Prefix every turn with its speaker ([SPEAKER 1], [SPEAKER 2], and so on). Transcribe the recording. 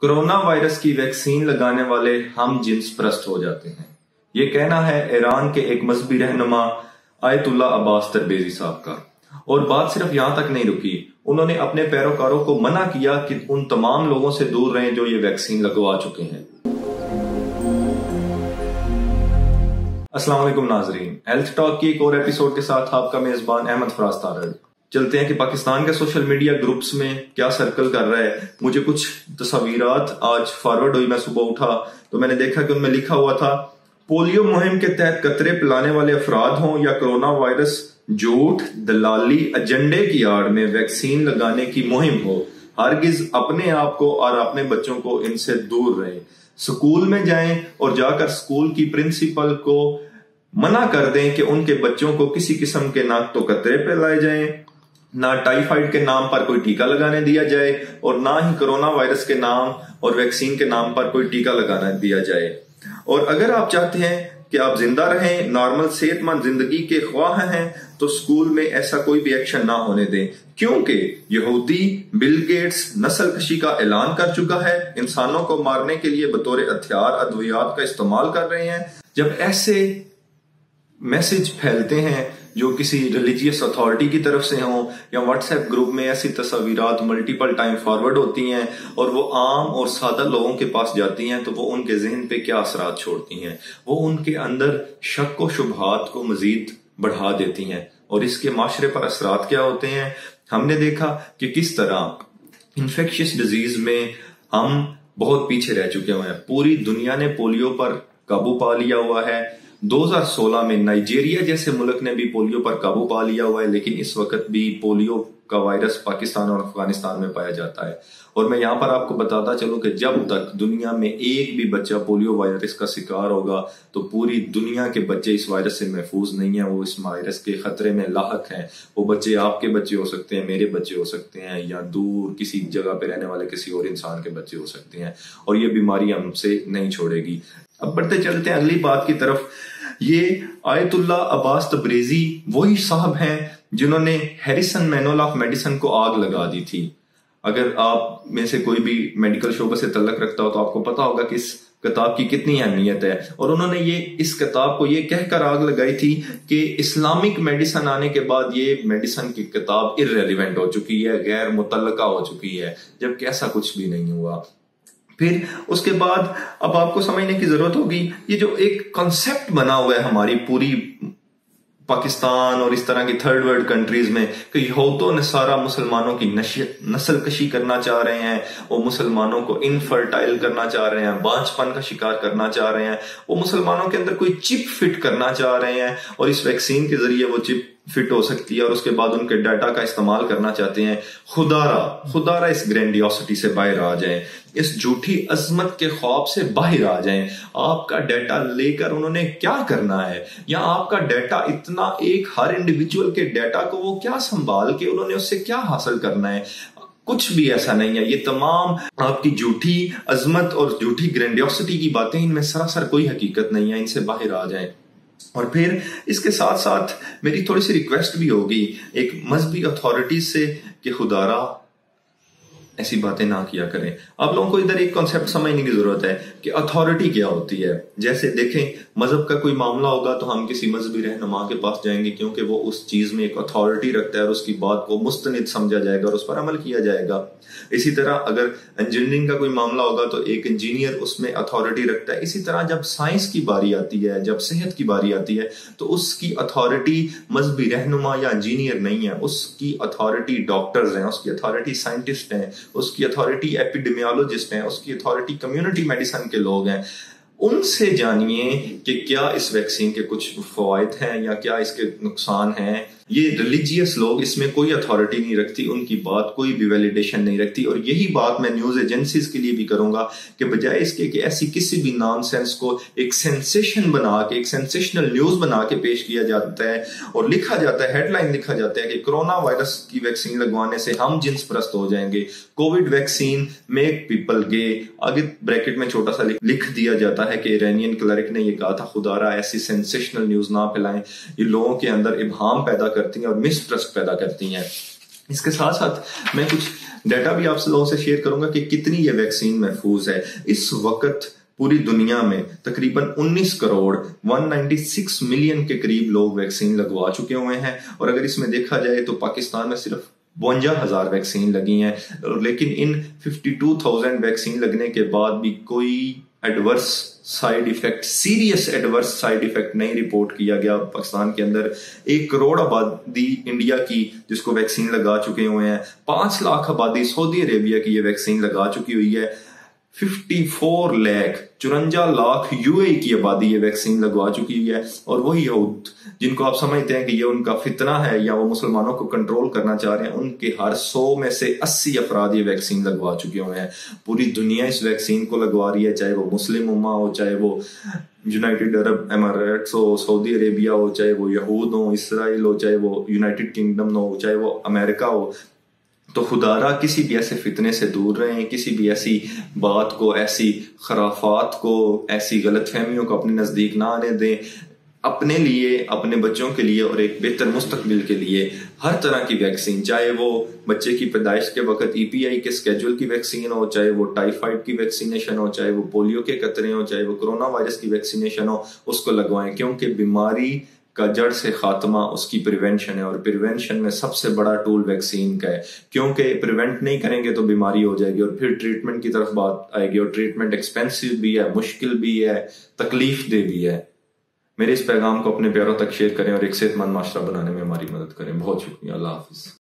[SPEAKER 1] Corona virus की vaccine लगाने वाले हम जिन्स परस्त हो जाते हैं। ये कहना है ईरान के एक मजहबी रहनुमा आयतुल्ला अब्बास तरबेजी साहब का। और बात सिर्फ यहां तक नहीं रुकी, उन्होंने अपने पैरोकारों को मना किया कि उन तमाम लोगों से दूर रहें जो ये वैक्सीन लगवा चुके हैं। अस्सलाम वालेकुम नाजरीन, हेल्थ टॉक की एक और एपिसोड के साथ आपका मेजबान अहमद फराज तारड़। चलते हैं कि पाकिस्तान के सोशल मीडिया ग्रुप्स में क्या सर्कल कर रहा है। मुझे कुछ तस्वीरात आज फॉरवर्ड हुई, मैं सुबह उठा तो मैंने देखा कि उनमें लिखा हुआ था, पोलियो मुहिम के तहत कतरे पिलाने वाले अफराद हों या कोरोना वायरस झूठ दलाली एजेंडे की आड़ में वैक्सीन लगाने की मुहिम हो, हरगिज अपने आप को और अपने बच्चों को इनसे दूर रहें। स्कूल में जाएं और जाकर स्कूल की प्रिंसिपल को मना कर दें कि उनके बच्चों को किसी किस्म के ना तो कतरे पिलाए जाएं, ना टाइफाइड के नाम पर कोई टीका लगाने दिया जाए और ना ही कोरोना वायरस के नाम और वैक्सीन के नाम पर कोई टीका लगाना दिया जाए। और अगर आप चाहते हैं कि आप जिंदा रहें, नॉर्मल सेहतमंद जिंदगी के ख्वाह हैं, तो स्कूल में ऐसा कोई भी एक्शन ना होने दें, क्योंकि यहूदी बिल गेट्स नस्ल कशी का ऐलान कर चुका है, इंसानों को मारने के लिए बतौर हथियार अद्वियात का इस्तेमाल कर रहे हैं। जब ऐसे मैसेज फैलते हैं जो किसी रिलीजियस अथॉरिटी की तरफ से हों या व्हाट्सएप ग्रुप में ऐसी तस्वीरात मल्टीपल टाइम फॉरवर्ड होती हैं और वो आम और सादा लोगों के पास जाती हैं, तो वो उनके जहन पे क्या असरात छोड़ती हैं, वो उनके अंदर शक व शुबहात को मजीद बढ़ा देती हैं और इसके माशरे पर असरात क्या होते हैं। हमने देखा कि किस तरह इन्फेक्शियस डिजीज में हम बहुत पीछे रह चुके हुए हैं। पूरी दुनिया ने पोलियो पर काबू पा लिया हुआ है। 2016 में नाइजीरिया जैसे मुल्क ने भी पोलियो पर काबू पा लिया हुआ है, लेकिन इस वक्त भी पोलियो का वायरस पाकिस्तान और अफगानिस्तान में पाया जाता है। और मैं यहाँ पर आपको बताता चलूं कि जब तक दुनिया में एक भी बच्चा पोलियो वायरस का शिकार होगा तो पूरी दुनिया के बच्चे इस वायरस से महफूज नहीं है, वो इस वायरस के खतरे में लाहक हैं। वो बच्चे आपके बच्चे हो सकते हैं, मेरे बच्चे हो सकते हैं, या दूर किसी जगह पे रहने वाले किसी और इंसान के बच्चे हो सकते हैं, और ये बीमारी हमसे नहीं छोड़ेगी। अब बढ़ते चलते हैं अगली बात की तरफ। ये आयतुल्ला अब्बास तबरेजी वही साहब हैं जिन्होंने हैरिसन मैनुअल ऑफ मेडिसिन को आग लगा दी थी। अगर आप में से कोई भी मेडिकल शोबे से तल्लक रखता हो तो आपको पता होगा कि इस किताब की कितनी अहमियत है। और उन्होंने इस किताब को ये कहकर आग लगाई थी कि इस्लामिक मेडिसिन आने के बाद ये मेडिसिन की किताब इर्रेलेवेंट हो चुकी है, गैर मुतल्लका हो चुकी है, जबकि ऐसा कुछ भी नहीं हुआ। फिर उसके बाद अब आपको समझने की जरूरत होगी, ये जो एक कॉन्सेप्ट बना हुआ है हमारी पूरी पाकिस्तान और इस तरह की थर्ड वर्ल्ड कंट्रीज में कि यहूद नसारा मुसलमानों की नस्ल कशी करना चाह रहे हैं, वो मुसलमानों को इनफर्टाइल करना चाह रहे हैं, बांझपन का शिकार करना चाह रहे हैं, वो मुसलमानों के अंदर कोई चिप फिट करना चाह रहे हैं और इस वैक्सीन के जरिए वो चिप फिट हो सकती है और उसके बाद उनके डाटा का इस्तेमाल करना चाहते हैं। खुदारा इस ग्रैंडियोसिटी से बाहर आ जाएं, इस झूठी अजमत के ख्वाब से बाहर आ जाएं। आपका डाटा लेकर उन्होंने क्या करना है, या आपका डाटा इतना एक हर इंडिविजुअल के डाटा को वो क्या संभाल के उन्होंने उससे क्या हासिल करना है, कुछ भी ऐसा नहीं है। ये तमाम आपकी झूठी अजमत और झूठी ग्रैंडियोसिटी की बातें, इनमें सरासर कोई हकीकत नहीं है, इनसे बाहर आ जाएं। और फिर इसके साथ साथ मेरी थोड़ी सी रिक्वेस्ट भी होगी एक मजहबी अथॉरिटीज से कि खुदारा ऐसी बातें ना किया करें। आप लोगों को इधर एक कॉन्सेप्ट समझने की जरूरत है कि अथॉरिटी क्या होती है। जैसे देखें, मजहब का कोई मामला होगा तो हम किसी मजहबी रहनुमा के पास जाएंगे क्योंकि वो उस चीज में एक अथॉरिटी रखता है और उसकी बात को मुस्तनिद समझा जाएगा और उस पर अमल किया जाएगा। इसी तरह अगर इंजीनियरिंग का कोई मामला होगा तो एक इंजीनियर उसमें अथॉरिटी रखता है। इसी तरह जब साइंस की बारी आती है, जब सेहत की बारी आती है, तो उसकी अथॉरिटी मजहबी रहनुमा या इंजीनियर नहीं है, उसकी अथॉरिटी डॉक्टर्स हैं, उसकी अथॉरिटी साइंटिस्ट हैं, उसकी अथॉरिटी एपिडेमियोलॉजिस्ट हैं, उसकी अथॉरिटी कम्युनिटी मेडिसिन के लोग हैं। उनसे जानिए कि क्या इस वैक्सीन के कुछ फवायद हैं या क्या इसके नुकसान हैं। ये रिलीजियस लोग इसमें कोई अथॉरिटी नहीं रखती, उनकी बात कोई भी वैलिडेशन नहीं रखती। और यही बात मैं न्यूज एजेंसीज के लिए भी करूंगा कि बजाय इसके कि ऐसी किसी भी नॉनसेंस को एक सेंसेशन बना के, एक सेंसेशनल न्यूज बना के पेश किया जाता है और लिखा जाता है, हेडलाइन लिखा जाता है कि कोरोना वायरस की वैक्सीन लगवाने से हम जिन्स परस्त हो जाएंगे, कोविड वैक्सीन मेक पीपल गे, आगे ब्रैकेट में छोटा सा लिख दिया जाता है कि इरानियन क्लरिक ने यह कहा था। खुदारा ऐसी सेंसेशनल न्यूज ना फैलाएं, ये लोगों के अंदर इब्हाम पैदा करती हैं और मिसट्रस्ट पैदा करती हैं। इसके साथ साथ मैं कुछ डाटा भी आप लोगों से शेयर करूंगा कि कितनी ये वैक्सीन महफूज है। इस वक्त पूरी दुनिया में तकरीबन 19 करोड़ 196 मिलियन के करीब लोग वैक्सीन लगवा चुके हुए हैं। और अगर इसमें देखा जाए तो पाकिस्तान में सिर्फ 52,000 वैक्सीन लगी हैं, लेकिन इन 52,000 वैक्सीन लगने के बाद भी कोई adverse side effect, serious adverse side effect नहीं रिपोर्ट किया गया। पाकिस्तान के अंदर 1 करोड़ आबादी इंडिया की जिसको वैक्सीन लगा चुके हुए हैं, 5 लाख आबादी सऊदी अरेबिया की ये वैक्सीन लगा चुकी हुई है, 54 लाख यूएई की आबादी ये वैक्सीन लगवा चुकी है। और वही यहूद जिनको आप समझते हैं कि ये उनका फितना है या वो मुसलमानों को कंट्रोल करना चाह रहे हैं, उनके हर 100 में से 80 अफराद ये वैक्सीन लगवा चुके हुए हैं। पूरी दुनिया इस वैक्सीन को लगवा रही है, चाहे वो मुस्लिम उम्मा हो, चाहे वो यूनाइटेड अरब एमिरेट्स हो, सऊदी अरेबिया हो, चाहे वो यहूद हो, इसराइल हो, चाहे वो यूनाइटेड किंगडम हो, चाहे वो अमेरिका हो। तो खुदारा किसी भी ऐसे फितने से दूर रहें, किसी भी ऐसी बात को, ऐसी खराफात को, ऐसी गलतफहमियों को अपने नजदीक ना आने दें। अपने लिए, अपने बच्चों के लिए और एक बेहतर मुस्तकबिल के लिए हर तरह की वैक्सीन, चाहे वो बच्चे की पैदाइश के वक्त ईपीआई के स्केड्यूल की वैक्सीन हो, चाहे वो टाइफाइड की वैक्सीनेशन हो, चाहे वो पोलियो के कतरे हो, चाहे वो कोरोना वायरस की वैक्सीनेशन हो, उसको लगवाएं। क्योंकि बीमारी का जड़ से खात्मा उसकी प्रिवेंशन है, और प्रिवेंशन में सबसे बड़ा टूल वैक्सीन का है। क्योंकि प्रिवेंट नहीं करेंगे तो बीमारी हो जाएगी और फिर ट्रीटमेंट की तरफ बात आएगी, और ट्रीटमेंट एक्सपेंसिव भी है, मुश्किल भी है, तकलीफ दे भी है। मेरे इस पैगाम को अपने प्यारों तक शेयर करें और एक सेहतमंद माशरा बनाने में हमारी मदद करें। बहुत शुक्रिया। अल्लाह हाफिज।